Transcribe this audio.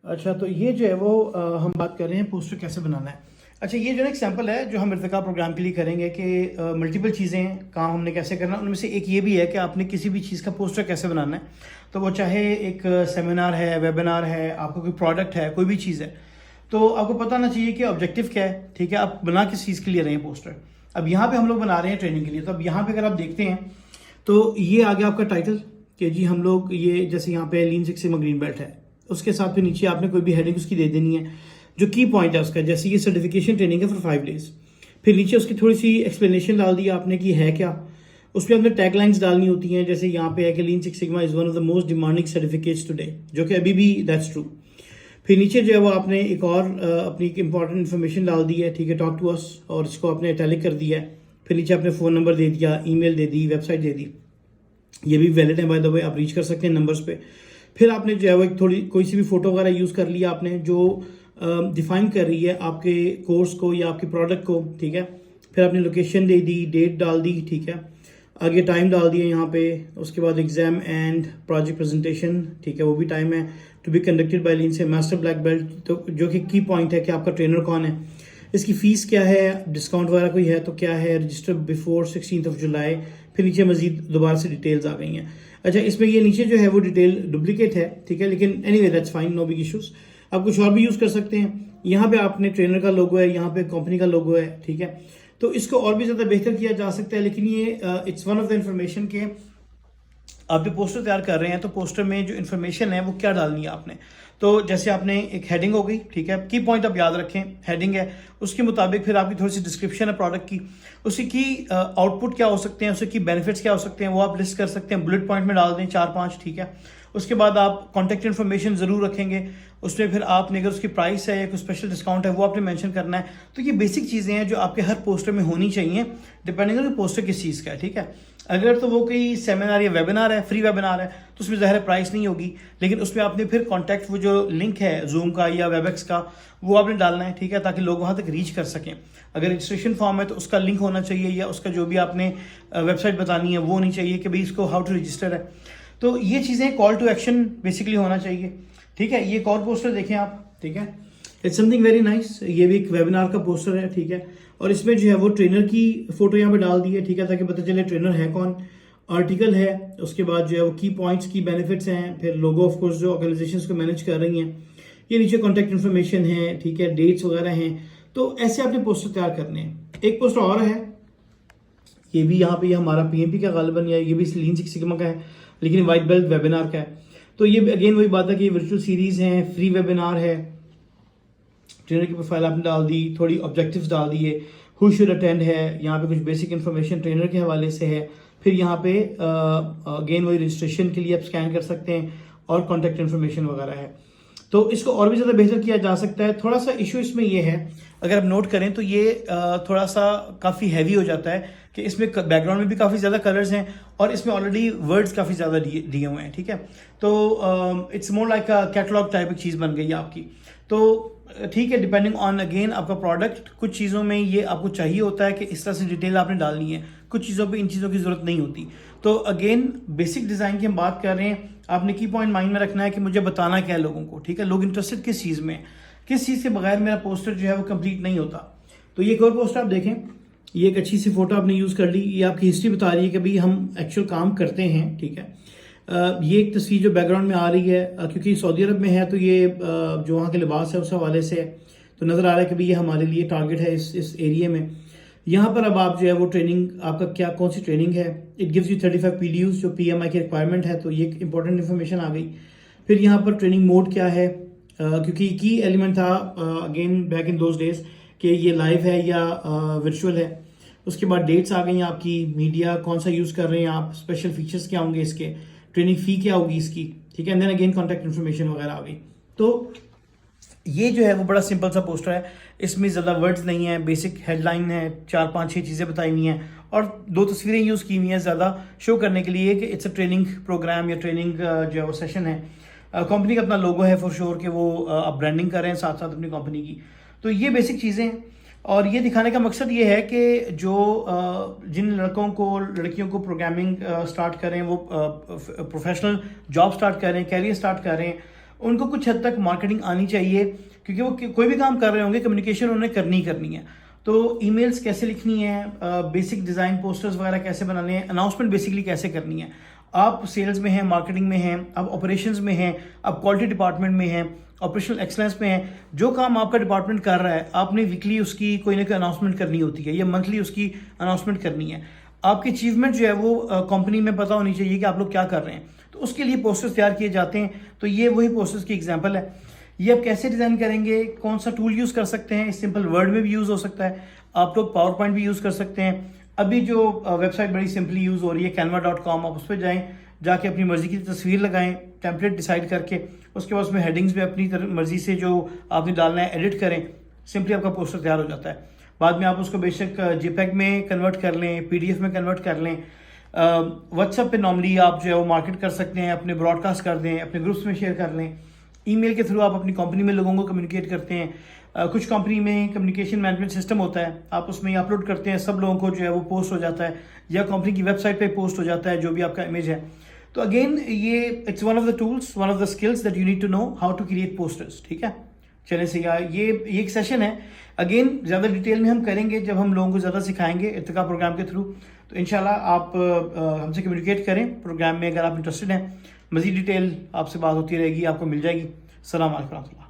अच्छा, तो ये जो है वो हम बात कर रहे हैं पोस्टर कैसे बनाना है। अच्छा, ये जो है एग्जांपल है जो हम इर्तिका प्रोग्राम के लिए करेंगे कि मल्टीपल चीज़ें हैं, काम हमने कैसे करना है। उनमें से एक ये भी है कि आपने किसी भी चीज़ का पोस्टर कैसे बनाना है। तो वो चाहे एक सेमिनार है, वेबिनार है, आपका कोई प्रोडक्ट है, कोई भी चीज़ है, तो आपको पता होना चाहिए कि ऑब्जेक्टिव क्या है। ठीक है, आप बना किस चीज़ के लिए रहे हैं पोस्टर। अब यहाँ पे हम लोग बना रहे हैं ट्रेनिंग के लिए। तो अब यहाँ पे अगर आप देखते हैं तो ये आ गया आपका टाइटल कि जी हम लोग ये जैसे यहाँ पे lean six sigma green belt है, उसके साथ फिर नीचे आपने कोई भी हेडिंग उसकी दे देनी है जो की पॉइंट है उसका। जैसे ये सर्टिफिकेशन ट्रेनिंग है फॉर 5 डेज, फिर नीचे उसकी थोड़ी सी एक्सप्लेनेशन डाल दी आपने कि है क्या। उसमें आपने टैगलाइंस डालनी होती हैं, जैसे यहाँ पे है कि lean six sigma is one of the most demanding certificates today, जो कि अभी भी दैट्स ट्रू। फिर नीचे जो है वो आपने एक और अपनी इंपॉर्टेंट इन्फॉर्मेशन डाल दी है, ठीक है, टॉक टू अस, और इसको आपने इटैलिक कर दिया है। फिर नीचे आपने फ़ोन नंबर दे दिया, ईमेल दे दी, वेबसाइट दे दी, ये भी वैलिड है बाय द वे, आप रीच कर सकते हैं नंबर्स पे। फिर आपने जो है वो एक थोड़ी कोई सी भी फोटो वगैरह यूज़ कर लिया आपने जो डिफाइन कर रही है आपके कोर्स को या आपके प्रोडक्ट को, ठीक है। फिर आपने लोकेशन दे दी, डेट डाल दी, ठीक है, आगे टाइम डाल दिया यहाँ पे। उसके बाद एग्जाम एंड प्रोजेक्ट प्रेजेंटेशन, ठीक है, वो भी टाइम है, टू बी कंडक्टेड बाय लीन से मास्टर ब्लैक बेल्ट, तो जो कि की पॉइंट है कि आपका ट्रेनर कौन है, इसकी फ़ीस क्या है, डिस्काउंट वगैरह कोई है तो क्या है, रजिस्टर बिफोर 16 जुलाई। फिर नीचे मजीद दोबारा से डिटेल्स आ गई हैं। अच्छा, इसमें ये नीचे जो है वो डिटेल डुप्लीकेट है, ठीक है, लेकिन anyway that's fine, no big issues. आप कुछ और भी यूज़ कर सकते हैं। यहाँ पे आपने ट्रेनर का लोगो है, यहाँ पे कंपनी का लोगो है, ठीक है, तो इसको और भी ज़्यादा बेहतर किया जा सकता है। लेकिन ये it's one of the information के आप जो पोस्टर तैयार कर रहे हैं तो पोस्टर में जो इन्फॉर्मेशन है वो क्या डालनी है आपने। तो जैसे आपने एक हेडिंग हो गई, ठीक है, की पॉइंट आप याद रखें, हेडिंग है, उसके मुताबिक फिर आपकी थोड़ी सी डिस्क्रिप्शन है प्रोडक्ट की, उसकी की आउटपुट क्या हो सकते हैं, उसके की बेनिफिट्स क्या हो सकते हैं, वो आप लिस्ट कर सकते हैं, बुलेट पॉइंट में डाल दें 4-5, ठीक है। उसके बाद आप कॉन्टैक्ट इन्फॉर्मेशन ज़रूर रखेंगे, उसमें फिर आपने अगर उसकी प्राइस है या कोई स्पेशल डिस्काउंट है वो आपने मेंशन करना है। तो ये बेसिक चीज़ें हैं जो आपके हर पोस्टर में होनी चाहिए, डिपेंडिंग ऑन पोस्टर किस चीज़ का है, ठीक है। अगर तो वो कोई सेमिनार या वेबिनार है, फ्री वेबिनार है, तो उसमें ज़ाहिर प्राइस नहीं होगी, लेकिन उसमें आपने फिर कॉन्टैक्ट वो जो लिंक है जूम का या वेबएक्स का वो आपने डालना है, ठीक है, ताकि लोग वहाँ तक रीच कर सकें। अगर रजिस्ट्रेशन फॉर्म है तो उसका लिंक होना चाहिए, या उसका जो भी आपने वेबसाइट बतानी है वो होनी चाहिए कि भाई इसको हाउ टू रजिस्टर है। तो ये चीज़ें कॉल टू एक्शन बेसिकली होना चाहिए, ठीक है। ये एक और पोस्टर देखें आप, ठीक है, इट्स समथिंग वेरी नाइस। ये भी एक वेबिनार का पोस्टर है, ठीक है, और इसमें जो है वो ट्रेनर की फोटो यहाँ पे डाल दी है, ठीक है, ताकि पता चले ट्रेनर है कौन। आर्टिकल है, उसके बाद जो है वो की पॉइंट्स की बेनिफिट्स हैं, फिर लोगो ऑफ कोर्स जो ऑर्गेनाइजेशंस को मैनेज कर रही हैं, ये नीचे कॉन्टैक्ट इन्फॉर्मेशन है, ठीक है, डेट्स वगैरह हैं। तो ऐसे आपने पोस्टर तैयार करने हैं। एक पोस्टर और है, ये भी यहाँ पे हमारा पीएमपी का गालिबन, या ये भी लीन सिक्स सिग्मा का है, लेकिन वाइट बेल्ट वेबिनार का है। तो ये अगेन वही बात है कि वर्चुअल सीरीज है, फ्री वेबिनार है, ट्रेनर की प्रोफाइल आपने डाल दी, थोड़ी ऑब्जेक्टिव्स डाल दिए, हु शुड अटेंड है, यहाँ पे कुछ बेसिक इन्फॉर्मेशन ट्रेनर के हवाले से है। फिर यहाँ पे अगेन वही रजिस्ट्रेशन के लिए आप स्कैन कर सकते हैं, और कॉन्टैक्ट इन्फॉर्मेशन वगैरह है। तो इसको और भी ज़्यादा बेहतर किया जा सकता है। थोड़ा सा इशू इसमें ये है, अगर आप नोट करें तो ये थोड़ा सा काफ़ी हैवी हो जाता है कि इसमें बैकग्राउंड में भी काफ़ी ज़्यादा कलर्स हैं, और इसमें ऑलरेडी वर्ड्स काफ़ी ज़्यादा दिए हुए हैं, ठीक है। तो it's more like a catalogue type की चीज़ बन गई है आपकी। तो ठीक है, डिपेंडिंग ऑन अगेन आपका प्रोडक्ट, कुछ चीज़ों में ये आपको चाहिए होता है कि इस तरह से डिटेल आपने डालनी है, कुछ चीज़ों पे इन चीज़ों की ज़रूरत नहीं होती। तो अगेन बेसिक डिज़ाइन की हम बात कर रहे हैं, आपने की पॉइंट माइंड में रखना है कि मुझे बताना क्या है लोगों को, ठीक है, लोग इंटरेस्टेड किस चीज़ में, किस चीज़ के बगैर मेरा पोस्टर जो है वो कंप्लीट नहीं होता। तो ये एक और पोस्टर आप देखें, ये एक अच्छी सी फोटो आपने यूज़ कर ली, ये आपकी हिस्ट्री बता रही है कि भाई हम एक्चुअल काम करते हैं, ठीक है। ये एक तस्वीर जो बैकग्राउंड में आ रही है, क्योंकि सऊदी अरब में है तो ये जो वहाँ के लिबास है उस हवाले से तो नज़र आ रहा है कि भाई ये हमारे लिए टारगेट है इस एरिया में। यहाँ पर अब आप जो है वो ट्रेनिंग आपका क्या कौन सी ट्रेनिंग है, इट गिव्स यू 35 PDUs जो PMI की रिक्वायरमेंट है, तो ये एक इंपॉर्टेंट इन्फॉर्मेशन आ गई। फिर यहाँ पर ट्रेनिंग मोड क्या है, क्योंकि की एलिमेंट था again back in those days कि ये लाइव है या वर्चुअल है। उसके बाद डेट्स आ गई आपकी, मीडिया कौन सा यूज़ कर रहे हैं आप, स्पेशल फीचर्स क्या होंगे इसके, ट्रेनिंग फ़ी क्या होगी इसकी, ठीक है, and then again contact information वगैरह आ गई। तो ये जो है वो बड़ा सिंपल सा पोस्टर है, इसमें ज़्यादा वर्ड्स नहीं है, बेसिक हेडलाइन है, 4-5-6 चीज़ें बताई हुई हैं, और 2 तस्वीरें यूज़ की हुई हैं ज़्यादा शो करने के लिए कि इट्स अ ट्रेनिंग प्रोग्राम या ट्रेनिंग जो है वो सेशन है। कंपनी का अपना लोगो है फॉर श्योर कि वो आप ब्रांडिंग कर रहे हैं साथ साथ अपनी कंपनी की। तो ये बेसिक चीज़ें हैं, और ये दिखाने का मकसद ये है कि जो जिन लड़कों को लड़कियों को प्रोग्रामिंग स्टार्ट करें, वो प्रोफेशनल जॉब स्टार्ट करें, कैरियर स्टार्ट करें, उनको कुछ हद तक मार्केटिंग आनी चाहिए, क्योंकि वो कोई भी काम कर रहे होंगे, कम्युनिकेशन उन्हें करनी है। तो ईमेल्स कैसे लिखनी है, बेसिक डिज़ाइन पोस्टर्स वगैरह कैसे बनाने हैं, अनाउंसमेंट बेसिकली कैसे करनी है। आप सेल्स में हैं, मार्केटिंग में हैं, आप ऑपरेशंस में हैं, आप क्वालिटी डिपार्टमेंट में हैं, ऑपरेशनल एक्सलेंस में है, जो काम आपका डिपार्टमेंट कर रहा है आपने वीकली उसकी कोई ना कोई अनाउंसमेंट करनी होती है या मंथली उसकी अनाउंसमेंट करनी है। आपकी अचीवमेंट जो है वो कंपनी में पता होनी चाहिए कि आप लोग क्या कर रहे हैं, तो उसके लिए पोस्टर्स तैयार किए जाते हैं। तो ये वही पोस्टर्स की एग्जांपल है। ये आप कैसे डिज़ाइन करेंगे, कौन सा टूल यूज़ कर सकते हैं, सिंपल वर्ड में भी यूज़ हो सकता है, आप लोग पावर पॉइंट भी यूज़ कर सकते हैं। अभी जो वेबसाइट बड़ी सिंपली यूज़ हो रही है canva.com, आप उस पर जाएँ, जाके अपनी मर्ज़ी की तस्वीर लगाएं, टेम्पलेट डिसाइड करके, उसके बाद उसमें हेडिंग्स में अपनी मर्ज़ी से जो आपने डालना है एडिट करें, सिंपली आपका पोस्टर तैयार हो जाता है। बाद में आप उसको बेशक JPEG में कन्वर्ट कर लें, PDF में कन्वर्ट कर लें। व्हाट्सएप पे नॉर्मली आप जो है वो मार्केट कर सकते हैं, अपने ब्रॉडकास्ट कर दें, अपने ग्रुप्स में शेयर कर लें। ईमेल के थ्रू आप अपनी कंपनी में लोगों को कम्युनिकेट करते हैं। कुछ कंपनी में कम्युनिकेशन मैनेजमेंट सिस्टम होता है, आप उसमें अपलोड करते हैं, सब लोगों को जो है वो पोस्ट हो जाता है, या कंपनी की वेबसाइट पे पोस्ट हो जाता है जो भी आपका इमेज है। तो अगेन ये it's one of the tools, one of the skills that you need to know how to create posters. ठीक है, चलें से ये एक सेशन है। अगेन ज़्यादा डिटेल में हम करेंगे जब हम लोगों को ज़्यादा सिखाएंगे इर्तिका प्रोग्राम के थ्रू। तो इंशाल्लाह आप हमसे कम्युनिकेट करें प्रोग्राम में, अगर आप इंटरेस्टेड हैं। मज़ीद डिटेल आपसे बात होती रहेगी, आपको मिल जाएगी। अस्सलाम वालेकुम।